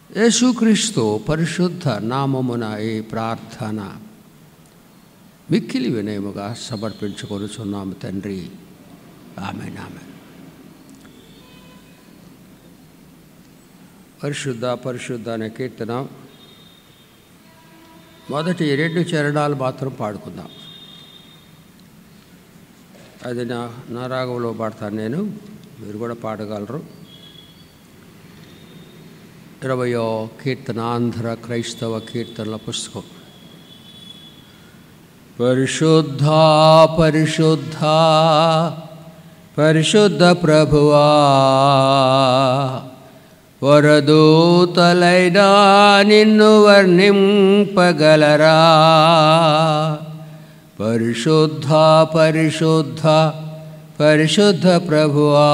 యేసుక్రీస్తు పరిశుద్ధ నామమున ఈ ప్రార్థన మిక్కిలి వినయముగా సమర్పించుకొనుచున్నాము తండ్రి. ఆమేన్. ఆమేన్. పరిశుద్ధ పరిశుద్ధ అనే కీర్తన మొదటి 2 చరణాలు మాత్రం పాడుకుందాం. అది నా రాగంలో పాడతాను నేను, మీరు కూడా పాడగలరు. 20వ కీర్తన, ఆంధ్ర క్రైస్తవ కీర్తనల పుస్తకం. పరిశుద్ధ పరిశుద్ధ పరిశుద్ధ ప్రభువా, వరదూతలైనా నిన్ను వర్ణింపగలరా? పరిశుద్ధ పరిశుద్ధ పరిశుద్ధ ప్రభువా,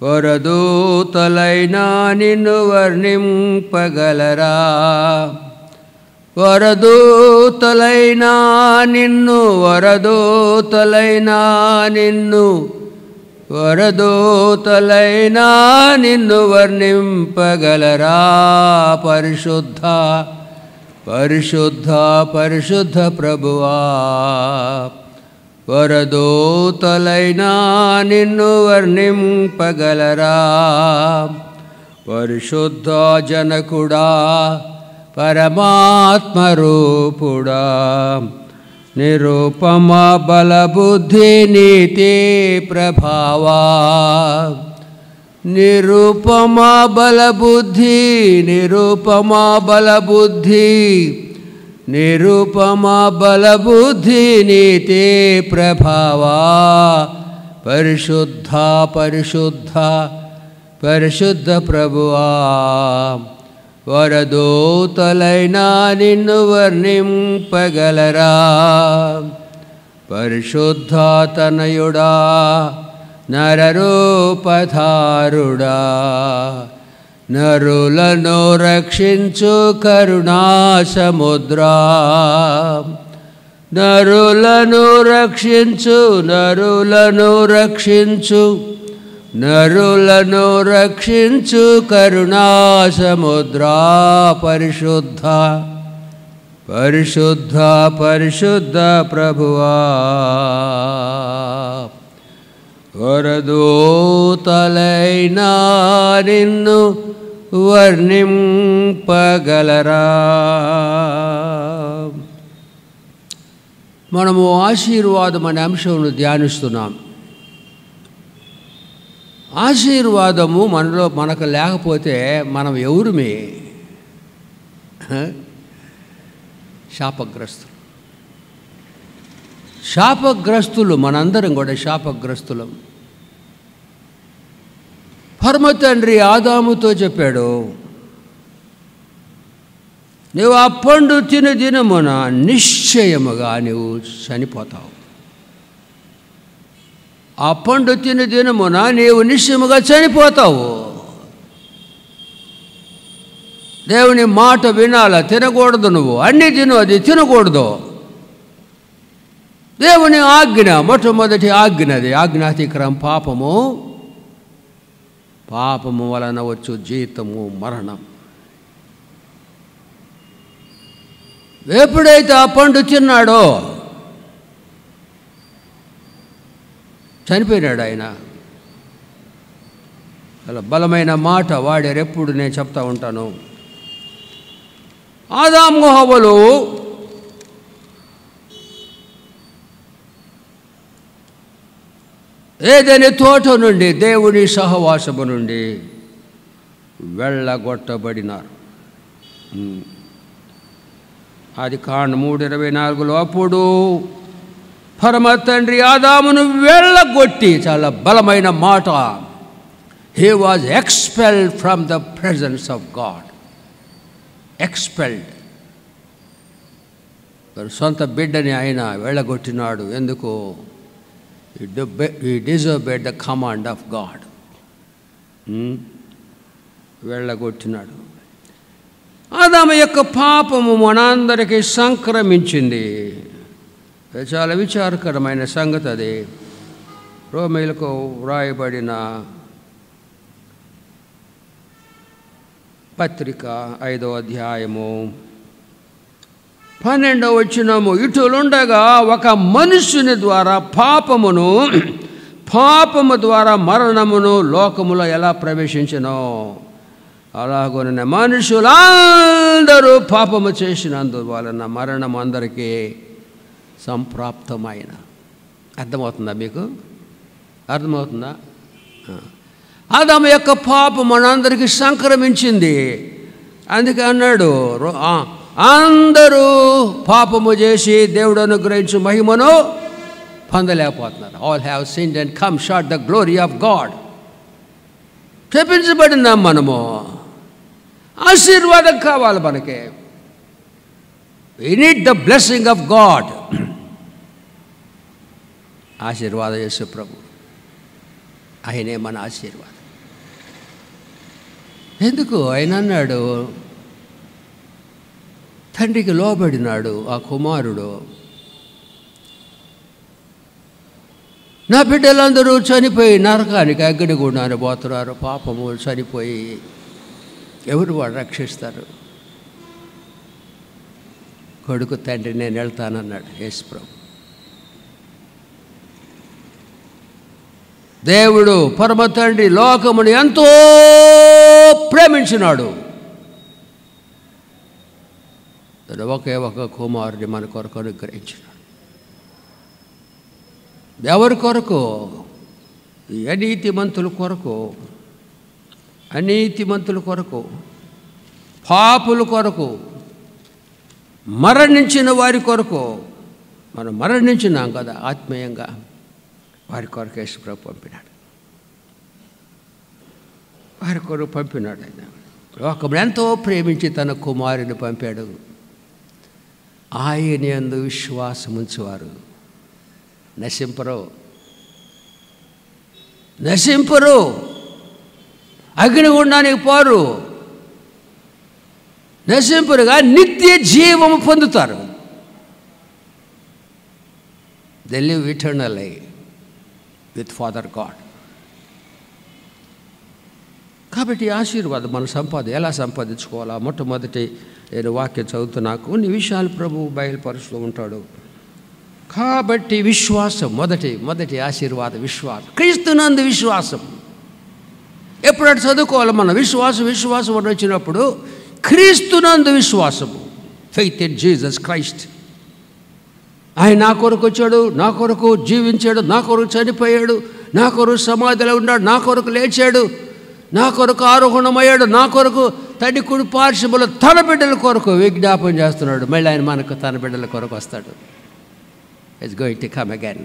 వరదూతలైనా నిన్ను వర్ణింపగలరా? వరదూతలైనా నిన్ను వరదూతలైనా నిన్ను వర్ణింపగలరా? పరిశుద్ధ పరిశుద్ధ పరిశుద్ధ ప్రభువా, వరదూతలైనా నిన్ను వర్ణింపగలరా? పరిశుద్ధ జనకుడా, పరమాత్మ రూపుడా, నిరూపమ బలబుద్ధి నీతి ప్రభావా, నిరూపమ బలబుద్ధి నీతి ప్రభావా. పరిశుద్ధ పరిశుద్ధ పరిశుద్ధ ప్రభువా, వరదూతలైనా నిన్ను వర్ణింపగలరా? పరిశుద్ధ తనయుడా, నరరూపధారుడా, నరులను రక్షించు కరుణా సముద్రా, నరులను రక్షించు కరుణా సముద్రా. పరిశుద్ధ పరిశుద్ధ పరిశుద్ధ ప్రభువా, వరదూతలైనా నిన్ను వర్ణింపగలరా? మనము ఆశీర్వాదం అనే అంశంను ధ్యానిస్తున్నాం. ఆశీర్వాదము మనకు లేకపోతే మనం ఎవరుమే? శాపగ్రస్తులు మనందరం కూడా శాపగ్రస్తులం. పరమ తండ్రి ఆదాముతో చెప్పాడు, నీవు ఆ పండు తిని దినమున నిశ్చయముగా నీవు చనిపోతావు. ఆ పండు తిని దినమున నీవు నిశ్చయముగా చనిపోతావు. దేవుని మాట వినాల, తినకూడదు. నువ్వు అన్ని తిను, అది తినకూడదు. దేవుని ఆజ్ఞ, మొట్టమొదటి ఆజ్ఞ అది. ఆజ్ఞాతిక్రమం పాపము వలన వచ్చు జీతము మరణం. ఎప్పుడైతే ఆ పండు తిన్నాడో చనిపోయినాడు ఆయన. అలా బలమైన మాట వాడారు. ఎప్పుడు నేను చెప్తా ఉంటాను, ఆదాము హవ్వలు ఏదైనా తోట నుండి, దేవుని సహవాసము నుండి వెళ్ళగొట్టబడినారు. అది కాండం 3:24. అప్పుడు పరమ తండ్రి ఆదామును వెళ్ళగొట్టి, చాలా బలమైన మాట, he was expelled from the presence of God. Expelled. సొంత బిడ్డని ఆయన వెళ్ళగొట్టినాడు. ఎందుకు? he disobeyed the command of God. వెళ్ళగొట్టినాడు. ఆదాము యొక్క పాపము మనందరికీ సంక్రమించింది. చాలా విచారకరమైన సంగతి అది. రోమీయులకు వ్రాయబడిన పత్రిక 5వ అధ్యాయము 12వ వచనము, ఇటులుండగా ఒక మనుష్యుని ద్వారా పాపము ద్వారా మరణమును లోకములో ఎలా ప్రవేశించెనో అలాగనే మనుషులందరూ పాపము చేసినందువలన మరణం అందరికీ సంప్రాప్తమైన. అర్థమవుతుందా మీకు? అర్థమవుతుందా? ఆదాము యొక్క పాపం మనందరికీ సంక్రమించింది. అందుకే అన్నాడు, అందరూ పాపము చేసి దేవుడు అనుగ్రహించు మహిమను పొందలేకపోతున్నారు. All have sinned and come short the glory of god. చెప్పించబడినాం మనము. ఆశీర్వాదం కావాలి మనకి. We need the blessing of god. ఆశీర్వాదం యేసు ప్రభు, ఆయనే మన ఆశీర్వాదం. ఎందుకు ఆయన అన్నాడు, తండ్రికి లోబడినాడు ఆ కుమారుడు. నా బిడ్డలందరూ చనిపోయి నరకానికి అగ్నిగుండాన్ని పోతున్నారు. పాపము చనిపోయి ఎవరు వాడు రక్షిస్తారు? కొడుకు తండ్రి నేను వెళ్తానన్నాడు యేసు ప్రభు. దేవుడు పరమ తండ్రి లోకమును ఎంతో ప్రేమించినాడు. ఒకే ఒక కుమారుని మన కొరకు అనుగ్రహించినాడు. ఎవరి కొరకు? అనీతిమంతుల కొరకు, అనీతిమంతుల కొరకు, పాపుల కొరకు, మరణించిన వారి కొరకు. మనం మరణించినాం కదా ఆత్మీయంగా, వారి కొరకు యేసు ప్రభు పంపినాడు. వారి కొరకు పంపినాడు. ఆయన లోకమును ఎంతో ప్రేమించి తన కుమారుని పంపాడు. ఆయన యందు విశ్వాసం ఉంచువారు నశింపరు, అగ్నిగుండానికి పోరు, నశింపరుగా నిత్య జీవము పొందుతారు. They live eternally with father God. కాబట్టి ఆశీర్వాదం మనం ఎలా సంపాదించుకోవాలా? మొట్టమొదటి నేను వాక్యం చదువుతున్నా, కొన్ని విషయాలు ప్రభువు బయలుపరుస్తూ ఉంటాడు. కాబట్టి విశ్వాసం మొదటి ఆశీర్వాదం విశ్వాసం. క్రీస్తునందు విశ్వాసం. ఎప్పుడైనా చదువుకోవాలి మనం. విశ్వాసం అని వచ్చినప్పుడు క్రీస్తునందు విశ్వాసము, ఫెయిత్ ఇన్ జీసస్ క్రైస్ట్. ఆయన నా కొరకు వచ్చాడు, నా కొరకు జీవించాడు, నా కొరకు చనిపోయాడు, నా కొరకు సమాధిలో ఉన్నాడు, నా కొరకు లేచాడు, నా కొరకు ఆరోహణమయ్యాడు, నా కొరకు తండ్రి కుడి పార్శ్వములో తన బిడ్డల కొరకు విజ్ఞాపన చేస్తున్నాడు. మళ్ళీ ఆయన మనకు తన బిడ్డల కొరకు వస్తాడు. It's going to come again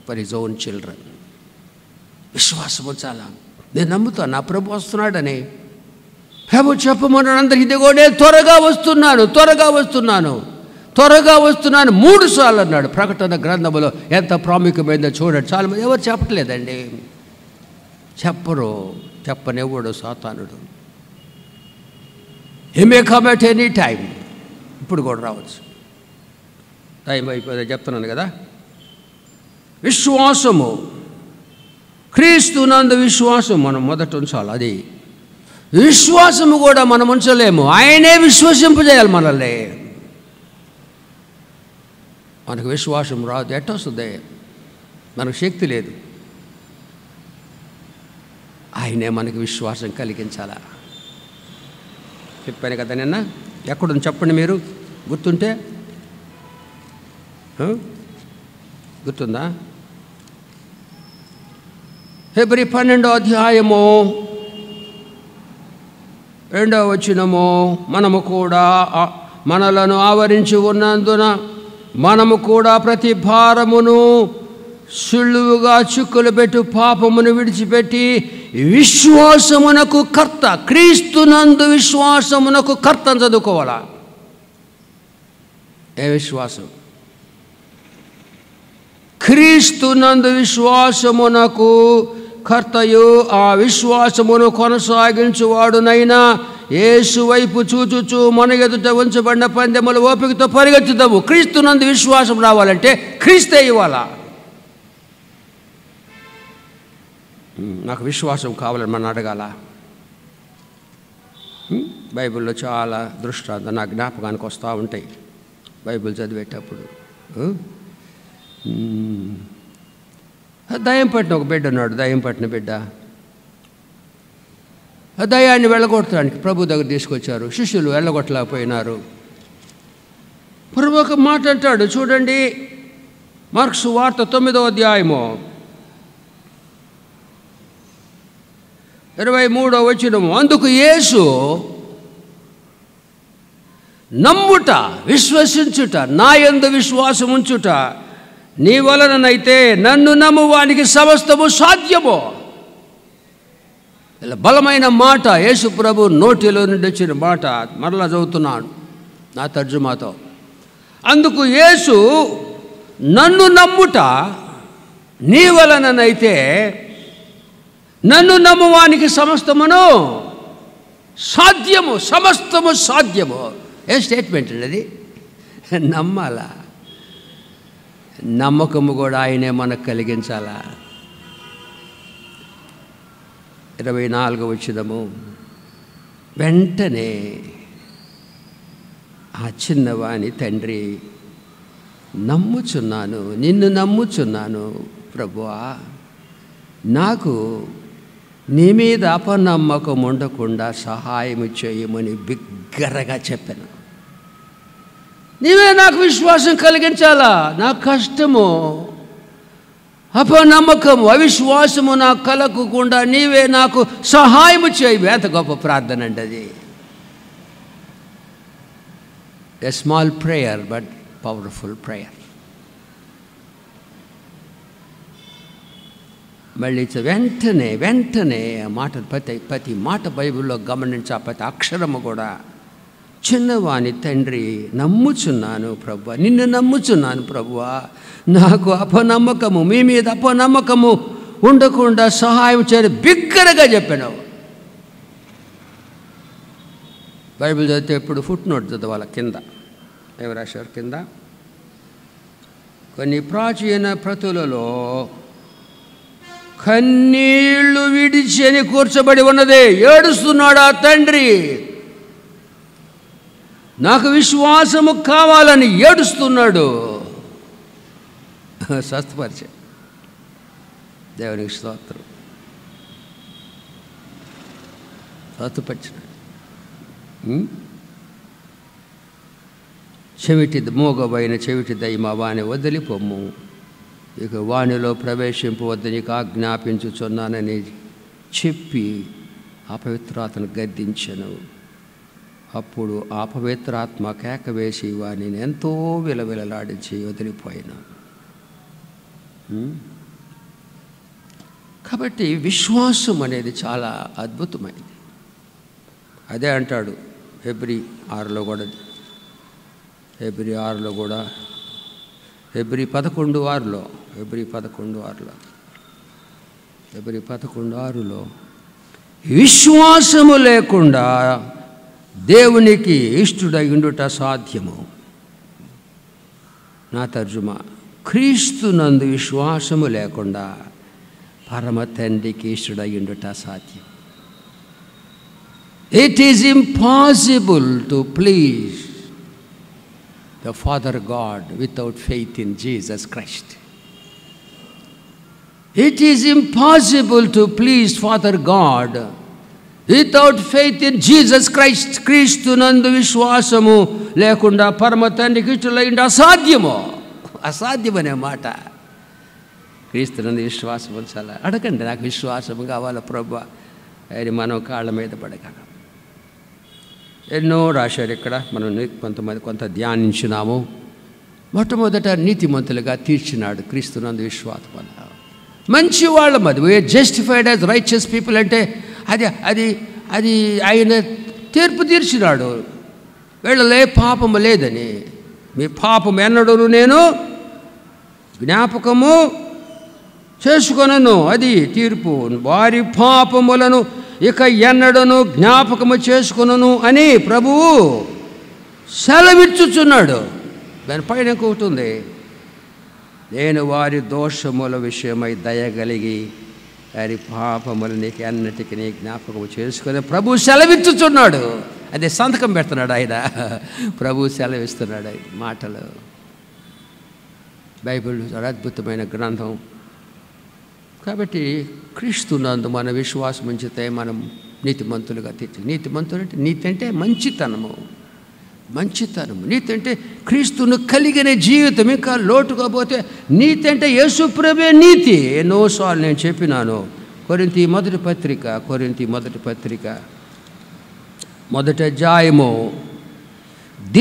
for his own children. విశ్వాసము చాలా. నేను నమ్ముతాను నా ప్రభు వస్తున్నాడని. ప్రభు చెప్పమన్నాడు అందరికి, ఇదిగో నేను త్వరగా వస్తున్నాను 3 సార్లు అన్నాడు. ప్రకటన గ్రంథములో ఎంత ప్రాముఖ్యమైందో చూడండి. చాలా మంది ఎవరు చెప్పట్లేదండి, చెప్పనివ్వడు సాతానుడు. He may come at any time. ఇప్పుడు కూడా రావచ్చు, టైం అయిపోయింది చెప్తున్నాను కదా. విశ్వాసము, క్రీస్తునందు విశ్వాసం మనం మొదట ఉంచాలి. అది విశ్వాసము కూడా మనం ఉంచలేము, ఆయనే విశ్వసింపజేయాలి మనల్ని. మనకు విశ్వాసం రాదు, ఎట్టొస్తుంది? మనకు శక్తి లేదు. ఆయనే మనకు విశ్వాసం కలిగించాలా. చెప్పాను కదా నిన్న. ఎక్కడుంది చెప్పండి మీరు, గుర్తుంటే. గుర్తుందా? హెబ్రీ 12వ అధ్యాయము 2వ వచనము, మనము కూడా మనలను ఆవరించి ఉన్నందున మనము కూడా ప్రతి భారమును సులువుగా చిక్కులు పెట్టి పాపమును విడిచిపెట్టి విశ్వాసమునకు కర్త, క్రీస్తునందు విశ్వాసమునకు కర్త అని చదువుకోవాలా. ఏ విశ్వాసం? క్రీస్తునందు విశ్వాసమునకు కర్తయు ఆ విశ్వాసమును కొనసాగించువాడునైనా యేసు వైపు చూచుచు మన ఎదుట ఉంచబడిన పందెములు ఓపికతో పరిగెత్తుతాము. క్రీస్తునందు విశ్వాసం రావాలంటే క్రీస్తే ఇవ్వాలా. నాకు విశ్వాసం కావాలని మనం అడగాల. బైబిల్లో చాలా దృష్టాంతం నా జ్ఞాపకానికి వస్తూ ఉంటాయి బైబిల్ చదివేటప్పుడు. దయ్యం పట్టిన ఒక బిడ్డ ఉన్నాడు, దయ్యం పట్టిన బిడ్డ. ఆ దయ్యాన్ని వెళ్ళగొట్టడానికి ప్రభు దగ్గర తీసుకొచ్చారు. శిష్యులు వెళ్ళగొట్టలేకపోయినారు. ప్రభు ఒక మాట అంటాడు చూడండి, మార్క్సు వార్త 9వ అధ్యాయము 23వ వచనము. అందుకు యేసు నమ్ముట, విశ్వసించుట, నా యందు విశ్వాసం ఉంచుట, నీ వలననైతే నన్ను నమ్మువానికి సమస్తము సాధ్యము. ఇలా బలమైన మాట, యేసు ప్రభు నోటిలో నుండి వచ్చిన మాట. మరలా చదువుతున్నాను నా తర్జుమాతో. అందుకు యేసు నన్ను నమ్ముట, నీ వలననైతే నన్ను నమ్మువానికి సమస్తమును సాధ్యము, సమస్తము సాధ్యము. ఏ స్టేట్మెంట్ అండి అది? నమ్మాలా? నమ్మకము కూడా ఆయనే మనకు కలిగించాలా. 24వ వచనము. వెంటనే ఆ చిన్నవాని తండ్రి, నమ్ముచున్నాను, నిన్ను నమ్ముచున్నాను ప్రభువా, నాకు నీ మీద అపనమ్మకం ఉండకుండా సహాయం చేయమని బిగ్గరగా చెప్పాను. నీవే నాకు విశ్వాసం కలిగించాలా. నా కష్టము, అపనమ్మకము, అవిశ్వాసము నాకు కలగకుండా నీవే నాకు సహాయం చేయి. ఎంత గొప్ప ప్రార్థన అండి అది. A small prayer but powerful prayer. మళ్ళీ వెంటనే వెంటనే ఆ మాట, ప్రతి మాట బైబిల్లో గమనించా, ప్రతి అక్షరము కూడా. చిన్నవాని తండ్రి, నమ్ముచున్నాను ప్రభువా, నిన్ను నమ్ముచున్నాను ప్రభువా, నాకు అపనమ్మకము, మీ మీద అపనమ్మకము ఉండకుండా సహాయం చేయని బిగ్గరగా చెప్పాను. బైబిల్ చదివితే ఎప్పుడు ఫుట్ నోట్ చదవాలి. కింద ఎవరు రాశారు? కింద కొన్ని ప్రాచీన ప్రతులలో కన్నీళ్లు విడిచి అని కూర్చబడి ఉన్నది. ఏడుస్తున్నాడు ఆ తండ్రి, నాకు విశ్వాసము కావాలని ఏడుస్తున్నాడు. స్వస్థపరిచే దేవునికి స్తోత్రం. స్వస్థపరిచిన చెవిటి మోగబోయిన చెవిటి దయ్యమా వాని వదిలిపోమ్ము, ఇక వానిలో ప్రవేశింపవద్దు నీకు ఆజ్ఞాపించుచున్నానని చెప్పి అపవిత్రాత్మను గద్దించెను. అప్పుడు ఆ పవిత్రాత్మ కేక వేసి వానిని ఎంతో విలవిలలాడించి వదిలిపోయినా. కాబట్టి విశ్వాసం అనేది చాలా అద్భుతమైనది. అదే అంటాడు హెబ్రీ 6లో కూడా, హెబ్రీ 11:6లో విశ్వాసము లేకుండా దేవునికి ఇష్టుడై ఉండుట సాధ్యము. నా తర్జుమా, క్రీస్తునందు విశ్వాసము లేకుండా పరమ తండ్రికి ఇష్టుడై ఉండుట సాధ్యం. It is impossible to please the Father God without faith in Jesus Christ. It is impossible to please Father God without faith in Jesus Christ. క్రీస్తునందు విశ్వాసము లేకుండా పరమ తండ్రికి ఇష్టలైండి అసాధ్యము. అసాధ్యమనే మాట. క్రీస్తునందు విశ్వాసం ఉంచాలా? అడగండి, నాకు విశ్వాసం కావాలా ప్రభువా అని మనం కాళ్ళ మీద పడగలం. ఎన్నో రాశారు ఇక్కడ, మనం కొంత ధ్యానించినాము. మొట్టమొదట నీతిమంతులుగా తీర్చినాడు క్రీస్తునందు విశ్వాసం వల్ల. మంచి వాళ్ళ మధ్య we are justified as righteous people అంటే అది ఆయన తీర్పు తీర్చినాడు. వీళ్ళలే పాపము లేదని, మీ పాపం ఎన్నడూను నేను జ్ఞాపకము చేసుకొనను, అది తీర్పు. వారి పాపములను ఇక ఎన్నడను జ్ఞాపకము చేసుకొనను అని ప్రభువు సెలవిచ్చుచున్నాడు. దానిపైన ఇంకొకటి ఉంది, నేను వారి దోషముల విషయమై దయగలిగి వారి పాపములు నీకు అన్నిటికీ నీ జ్ఞాపకం చేసుకొని ప్రభు సెలవిచ్చుచున్నాడు. అదే సంతకం పెడుతున్నాడు ఆయన. ప్రభు సెలవిస్తున్నాడు మాటలు. బైబిల్ చాలా అద్భుతమైన గ్రంథం. కాబట్టి క్రీస్తునందు మన విశ్వాసం ఉంచితే మనం నీతిమంతులుగా తీర్చి. నీతిమంతులు అంటే నీతి అంటే మంచితనము. నీతి అంటే క్రీస్తును కలిగిన జీవితం. ఇంకా లోటుగా పోతే నీతి అంటే యేసు ప్రభువే నీతి. ఎన్నోసార్లు నేను చెప్పినాను. కొరింథీ మొదటి పత్రిక మొదటి అధ్యాయము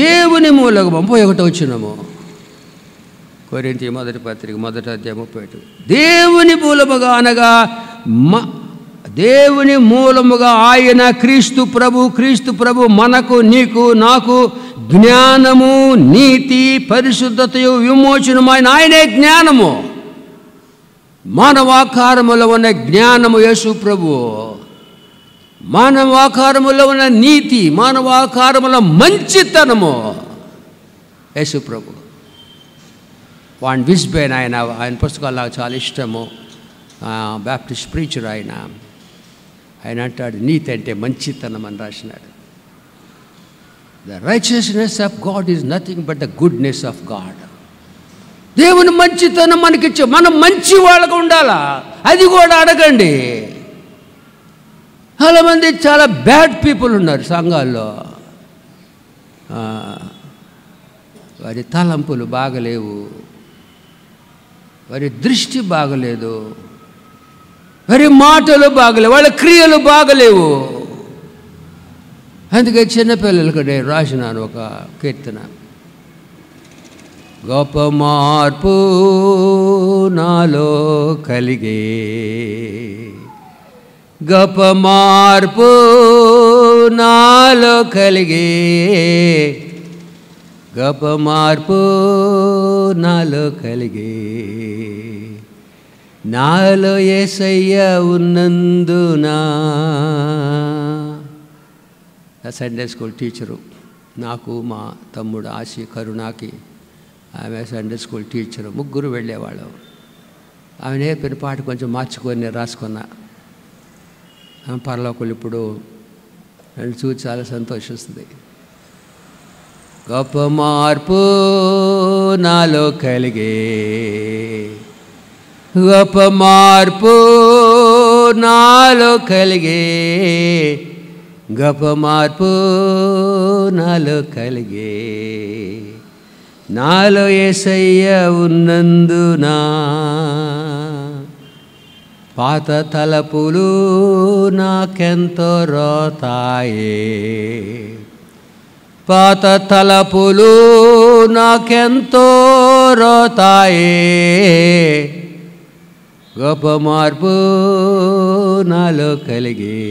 దేవుని మూలము 31 వచనము. కొరింథీ మొదటి పత్రిక మొదటి అధ్యాయం 31. దేవుని మూలముగా అనగా దేవుని మూలముగా ఆయన క్రీస్తు ప్రభు మనకు నీకు నాకు జ్ఞానము, నీతి, పరిశుద్ధతయు, విమోచనమైన ఆయనే జ్ఞానము. మానవాకారములో ఉన్న జ్ఞానము యేసు ప్రభు. మానవాకారములో ఉన్న నీతి, మానవాకారములో మంచితనము యేసు ప్రభు. వాన్ విస్బేన్ ఆయన పుస్తకాలు నాకు చాలా ఇష్టము. బ్యాప్టిస్ట్ ప్రీచర్ ఆయన అంటాడు నీతి అంటే మంచితనం అని రాసినాడు. The righteousness of god is nothing but the goodness of god. దేవుని మంచితనం మనకిచ్చే, మనం మంచి వాళ్ళగా ఉండాలా, అది కూడా అడగండి. చాలామంది చాలా బ్యాడ్ పీపుల్ ఉన్నారు సంఘాల్లో. వారి తలంపులు బాగలేవు, వారి దృష్టి బాగలేదు, వారి మాటలు బాగలేవు, వాళ్ళ క్రియలు బాగలేవు. అందుకే చిన్నపిల్లలకు నేను రాసినాను ఒక కీర్తన. గొప్ప మార్పు నాలో కలిగే, గొప్ప మార్పు నాలో కలిగే, గొప్ప మార్పు నాలో కలిగే, నాలో యేసయ్య ఉన్నందునా. సండే స్కూల్ టీచరు నాకు, మా తమ్ముడు ఆశి కరుణాకి, ఆమె సండే స్కూల్ టీచరు, ముగ్గురు వెళ్ళేవాళ్ళం. ఆమె నేర్పిన పాట కొంచెం మార్చుకొని నేను రాసుకున్నా. ఆమె పరలోకులు ఇప్పుడు నన్ను చూసి చాలా సంతోషిస్తుంది. గొప్ప మార్పు నాలో కలిగే, గొప్ప మార్పు నాలో కలిగే, గొప్ప మార్పు నాలో కలిగే, నాలో యేసయ్య ఉన్నందునా. పాత తలపులు నాకెంతో రోతాయే, పాత తలపులు నాకెంతో రోతాయే, గొప్ప మార్పు నాలో కలిగే,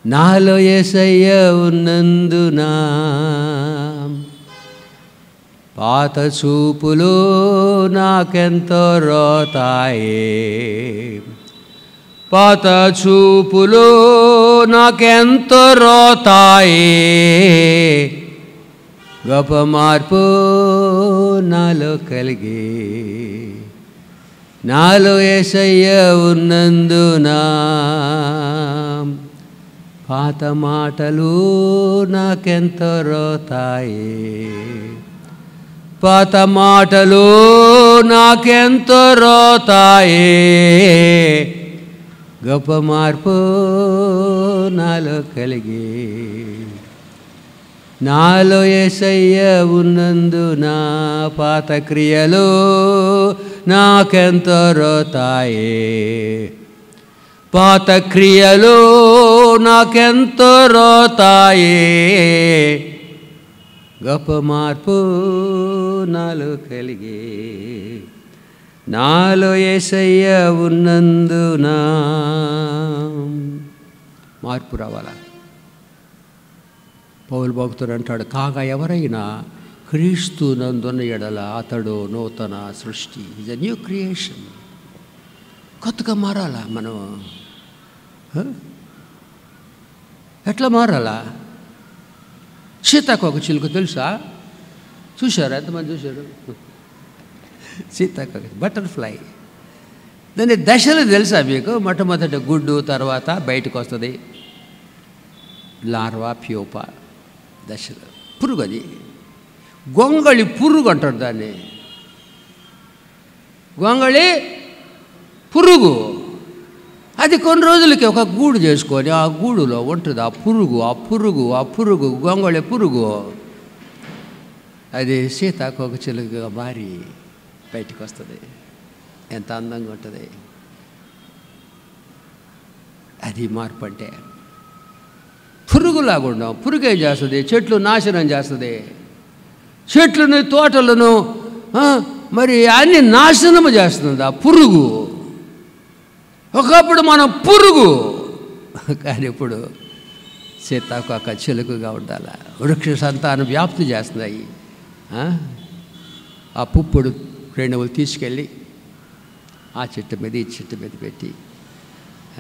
నాలో యేసయ్య ఉన్నందునా. పాత చూపులు నాకెంతో రోతాయే, పాత చూపులు నాకెంతో రోతాయే, గొప్ప మార్పు నాలో కలిగే, నాలో యేసయ్య ఉన్నందునా. పాత మాటలు నాకెంతో రోతాయే, పాత మాటలు నాకెంతో రోతాయే, గొప్ప మార్పు నాలో కలిగే, నాలో యేసయ్య ఉన్నందునా. పాత క్రియలు నాకెంతో రోతాయే, పాత క్రియలు నాకెంతో రోతాయే, గొప్ప మార్పు నాలో కలిగే, నాలో యేసయ్య ఉన్నందునా. మార్పు రావాలా. పౌలు భక్తుడు అంటాడు, కాగా ఎవరైనా క్రీస్తు నందున్న ఎడల అతడు నూతన సృష్టి, ఈజ్ ఎ న్యూ క్రియేషన్. కొత్తగా మారాలా మనం. ఎట్లా మారాలా? సీతాకోక చిలుక తెలుసా? చూశారు? ఎంతమంది చూశారు? సీతాకోక బటర్ఫ్లై. దాని దశలు తెలుసా మీకు? మొట్టమొదటి గుడ్డు, తర్వాత బయటకు వస్తుంది లార్వా, ప్యూపా దశలు. పురుగు, అది గొంగళి పురుగు అంటారు దాన్ని. గొంగళి పురుగు అది కొన్ని రోజులకి ఒక గూడు చేసుకొని ఆ గూడులో ఉంటుంది ఆ పురుగు గొంగళి పురుగు. అది సీతాకోక చిలుకగా మారి బయటికి వస్తుంది. ఎంత అందంగా ఉంటుంది. అది మార్పు అంటే. పురుగులాగా ఉండం. పురుగు ఏం చేస్తుంది? చెట్లు నాశనం చేస్తుంది. చెట్లను, తోటలను, మరి అన్ని నాశనము చేస్తుంది ఆ పురుగు. ఒకప్పుడు మనం పురుగు, కానీ ఇప్పుడు సీతాకోక చిలుకగా ఉండాలి. వృక్ష సంతానం వ్యాప్తి చేస్తున్నాయి. ఆ పుప్పుడు రేణువులు తీసుకెళ్ళి ఆ చెట్టు మీద ఈ చెట్టు మీద పెట్టి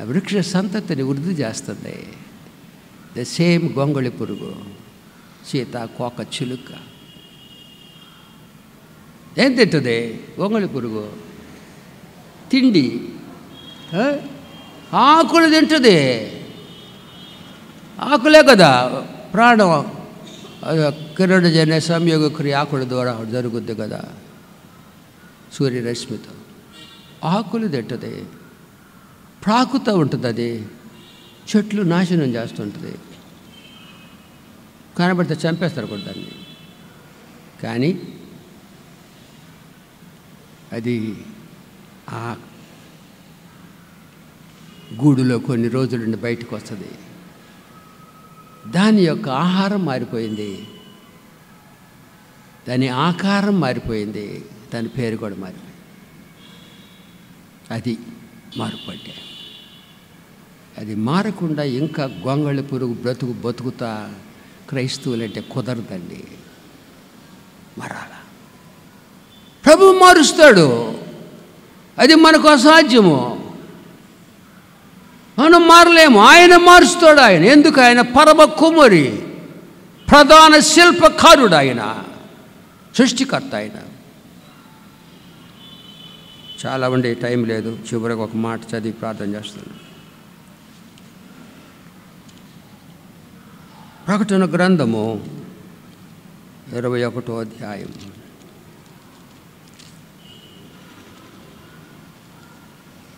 వృక్ష సంతతిని వృద్ధి చేస్తుంది. ద సేమ్ గొంగళి పురుగు, సీతాకోక చిలుక. ఏం తింటుంది గొంగళి పురుగు? తిండి, ఆకులు తింటుంది. ఆకులే కదా ప్రాణం. కిరణజన్య సంయోగ క్రియ ఆకుల ద్వారా జరుగుద్ది కదా, సూర్యరశ్మితో. ఆకులు తింటుంది, ప్రాకుతూ ఉంటుంది. అది చెట్లు నాశనం చేస్తుంటుంది. కనబడితే చంపేస్తారు కూడా దాన్ని. కానీ అది ఆ గూడులో కొన్ని రోజులుండి బయటకు వస్తుంది. దాని యొక్క ఆహారం మారిపోయింది, దాని ఆకారం మారిపోయింది, దాని పేరు కూడా మారిపోయింది. అది మార్పు అంటే. అది మారకుండా ఇంకా గొంగళి పురుగు బతుకుతా క్రైస్తవులంటే కుదరదండి. మారాల. ప్రభు మారుస్తాడు. అది మనకు అసాధ్యము, మనం మారలేము. ఆయన మారుస్తాడు. ఆయన ఎందుకు? ఆయన పరమ కుమారి, ప్రధాన శిల్పకారుడు, ఆయన సృష్టికర్త. ఆయన చాలా ఉండే టైం లేదు. చివరికి ఒక మాట చదివి ప్రార్థన చేస్తున్నాను. ప్రకటన గ్రంథము 21వ అధ్యాయం.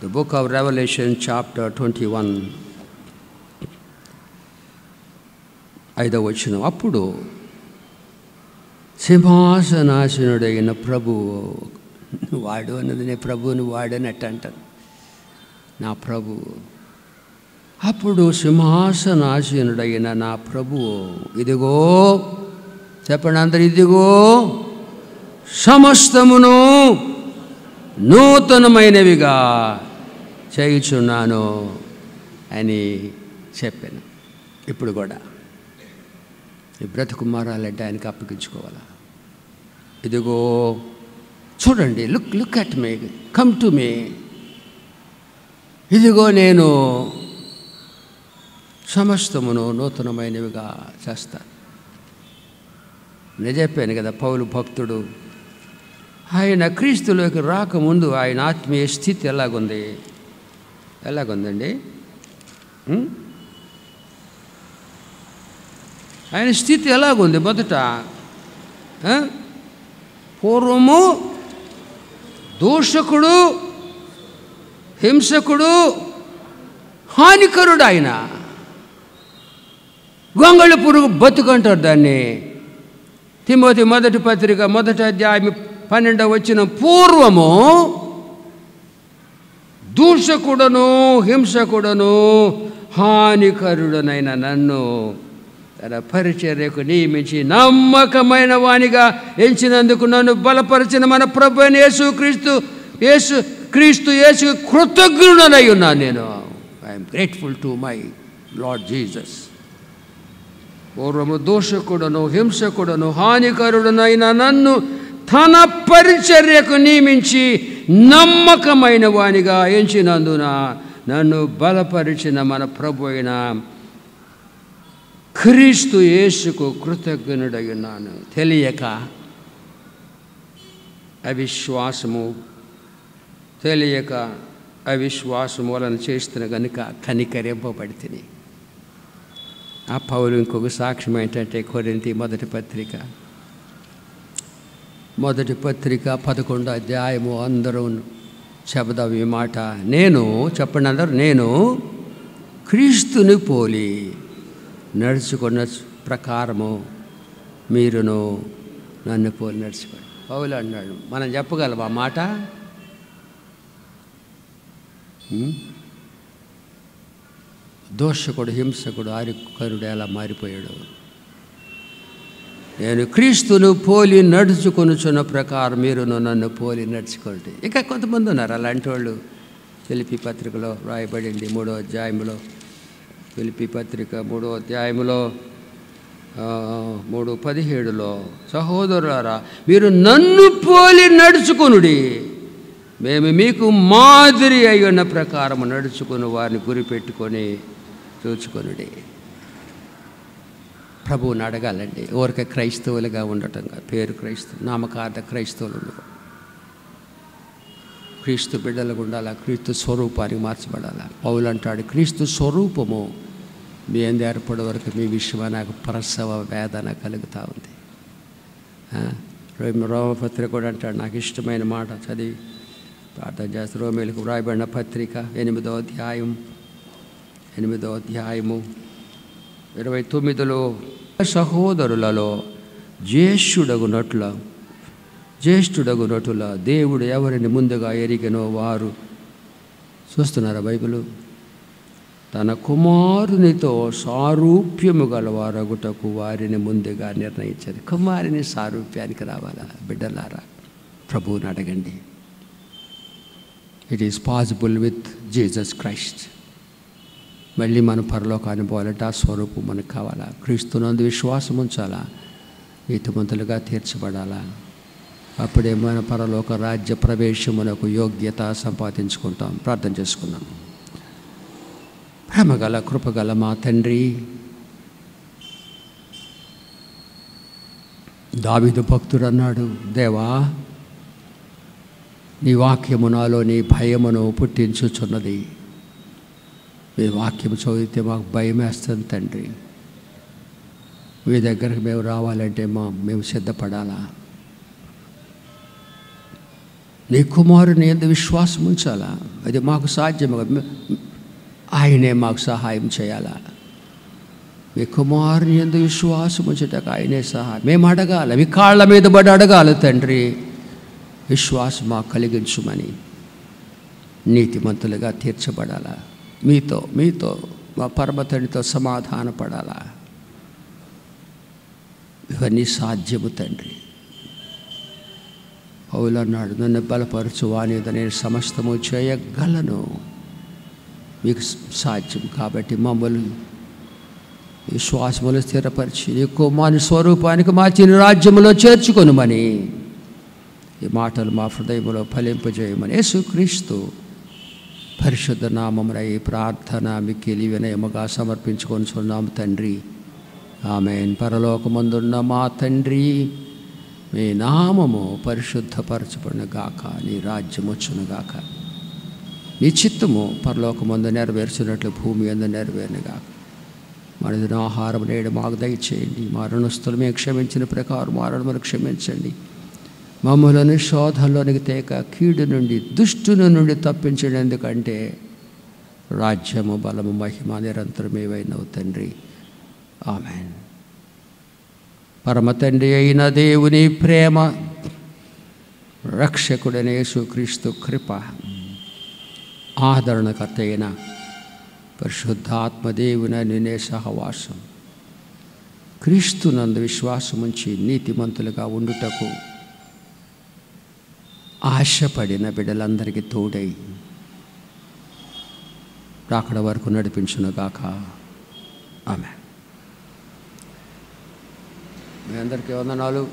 The book of Revelation, chapter 21, 5వ వచనం. అప్పుడు సింహాసనాసనుడైన ప్రభువు, వాడు అన్నది నేను ప్రభువుని వాడనట్టు అంటాను, నా ప్రభువు. అప్పుడు సింహాసనాసనుడైన నా ప్రభువు, ఇదిగో, చెప్పండి అందరు, ఇదిగో సమస్తమును నూతనమైనవిగా చేయుచున్నాను అని చెప్పాను. ఇప్పుడు కూడా ఈ బ్రతుకు మారాలంటే ఆయనకి అప్పగించుకోవాలా. ఇదిగో చూడండి, look at me, come to me. ఇదిగో నేను సమస్తమును నూతనమైనవిగా చేస్తాను. నేను చెప్పాను కదా, పౌలు భక్తుడు ఆయన క్రీస్తులోకి రాకముందు ఆయన ఆత్మీయ స్థితి ఎలాగుందండి? ఆయన స్థితి ఎలాగుంది? మొదట పూర్వము దూషకుడు, హింసకుడు, హానికరుడు. ఆయన గొంగళి పురుగు బతుకంటారు దాన్ని. తిమోతి మొదటి పత్రిక 1వ అధ్యాయం 12వ వచనం. పూర్వము దూషకుడను, హింసకుడను, హానికరుడనైన నన్ను తన పరిచర్యకు నియమించి నమ్మకమైన వానిగా ఎంచినందుకు నన్ను బలపరిచిన మన ప్రభు అయిన యేసు కృతజ్ఞుడనై ఉన్నాను. నేను I'm grateful to my lord Jesus. పూర్వము దూషకుడను, హింసకుడను, హానికరుడనైన నన్ను తన పరిచర్యకు నియమించి నమ్మకమైన వానిగా ఎంచినందున నన్ను బలపరిచిన మన ప్రభు అయిన క్రీస్తు యేసుకు కృతజ్ఞుడై ఉన్నాను. తెలియక, అవిశ్వాసము, తెలియక అవిశ్వాసం వలన చేస్తున్న కనుక కనికరింపబడితిని. ఆ పౌలు ఇంకొక సాక్ష్యం ఏంటంటే కొరింథీ మొదటి పత్రిక 11వ అధ్యాయము. అందరూ చెబుదాం ఈ మాట. చెప్పండి అందరూ, నేను క్రీస్తుని పోలి నడుచుకున్న ప్రకారము మీరును నన్ను పోలి నడుచుకోండి. పౌలు అన్నాడు. మనం చెప్పగలం ఆ మాట? దోషకుడు, హింసకుడు, ఆరికరుడు ఎలా మారిపోయాడు. నేను క్రీస్తును పోలి నడుచుకొనుచున్న ప్రకారం మీరును నన్ను పోలి నడుచుకోండి. ఇంకా కొంతమంది ఉన్నారు అలాంటి వాళ్ళు. ఫిలిప్పీ పత్రికలో రాయబడింది 3వ అధ్యాయంలో. ఫిలిప్పీ పత్రిక 3వ అధ్యాయంలో 3:17లో, సహోదరులారా మీరు నన్ను పోలి నడుచుకొనుడి, మేము మీకు మాదిరి అయి ఉన్న ప్రకారం నడుచుకుని వారిని గురిపెట్టుకొని చూచుకొనుడి. ప్రభువుని అడగాలండి. ఊరికే క్రైస్తవులుగా ఉండటం కాదు, పేరు క్రైస్తవు, నామకార్థ క్రైస్తవులు ఉండవు. క్రీస్తు బిడ్డలకు ఉండాలా, క్రీస్తు స్వరూపానికి మార్చబడాలా. పౌలు అంటాడు, క్రీస్తు స్వరూపము మీ ఎందు ఏర్పడే వరకు మీ విషయమా నాకు ప్రసవ వేదన కలుగుతూ ఉంది. రోమపత్రిక కూడా అంటాడు, నాకు ఇష్టమైన మాట చదివి ప్రార్థన చేస్తే, రోమేలకు వ్రాయబడిన పత్రిక 8వ అధ్యాయము 29లో, సహోదరులలో జ్యేష్ఠుడగునట్ల దేవుడు ఎవరిని ముందుగా ఎరిగినో వారు, చూస్తున్నారా బైబిలు, తన కుమారునితో సారూప్యము గలవారగుటకు వారిని ముందుగా నిర్ణయించారు. కుమారుని సారూప్యానికి రావాలా బిడ్డలారా? ప్రభువుని అడగండి. It is possible with Jesus Christ. మళ్ళీ మన పరలోకాన్ని పోవాలంటే ఆ స్వరూపం మనకు కావాలా. క్రీస్తునందు విశ్వాసం ఉంచాలా, నీతిమంతులుగా తీర్చబడాలా. అప్పుడే మన పరలోక రాజ్య ప్రవేశమునకు యోగ్యత సంపాదించుకుంటాం. ప్రార్థన చేసుకుందాం. ప్రేమగల కృపగల మా తండ్రి, దావీదు భక్తుడు అన్నాడు, దేవా నీ వాక్యము నాలో నీ భయమును పుట్టించుచున్నది. మీ వాక్యం చదివితే మాకు భయం వేస్తుంది తండ్రి. మీ దగ్గరకు మేము రావాలంటే మేము సిద్ధపడాలా. నీ కుమారుని యందు విశ్వాసం ఉంచాలా. అది మాకు సాధ్యము. ఆయనే మాకు సహాయం చేయాలా. మీ కుమారుని యందు విశ్వాసం ఉంచటకు ఆయనే సహాయం. మేము అడగాలి, మీ కాళ్ళ మీద పడి అడగాలి తండ్రి, విశ్వాసం మాకు కలిగించుమని. నీతిమంతులుగా తీర్చబడాలా. మీతో మా పరమ తండ్రితో సమాధాన పడాలా. ఇవన్నీ సాధ్యము తండ్రి. పౌలు అన్నాడు, నన్ను బలపరచు వానిద నేను సమస్తము చేయగలను. మీకు సాధ్యం కాబట్టి మమ్మల్ని విశ్వాసములు స్థిరపరిచి నీ కుమారుని స్వరూపానికి మార్చి నీ రాజ్యములో చేర్చుకొనుమని ఈ మాటలు మా హృదయంలో ఫలింపజేయమని యేసుక్రీస్తు పరిశుద్ధ నామమున ఈ ప్రార్థన మిక్కిలి వినయముగా సమర్పించుకొనుచున్నాము తండ్రి. ఆమేన్. పరలోకమందున్న మా తండ్రి, మీ నామము పరిశుద్ధపరచబడును గాక, నీ రాజ్యం వచ్చును గాక, నీ చిత్తము పరలోకమందు నెరవేర్చినట్లు భూమి యందు నెరవేరును గాక. మన ఆహారం నేడు మాకు దయచేయండి. మా రుణస్తులు మేము క్షమించిన ప్రకారం మా రుణములు క్షమించండి. మమ్మలను శోధనలోనికి తేక కీడు నుండి దుష్టుని నుండి తప్పించండి. ఎందుకంటే రాజ్యము బలము మహిమ నిరంతరమేవైనవు తండ్రి. ఆమేన్. పరమ తండ్రి అయిన దేవుని ప్రేమ, రక్షకుడైన యేసుక్రీస్తు కృప, ఆదరణకర్త అయిన పరిశుద్ధాత్మదేవుని నినే సహవాసం, క్రీస్తునందు విశ్వాసముంచి నీతిమంతులుగా ఉండుటకు ఆశపడిన బిడ్డలందరికీ తోడై రాకడ వరకు నడిపించునుగాక. ఆమేన్. మీ అందరికీ వందనాలు.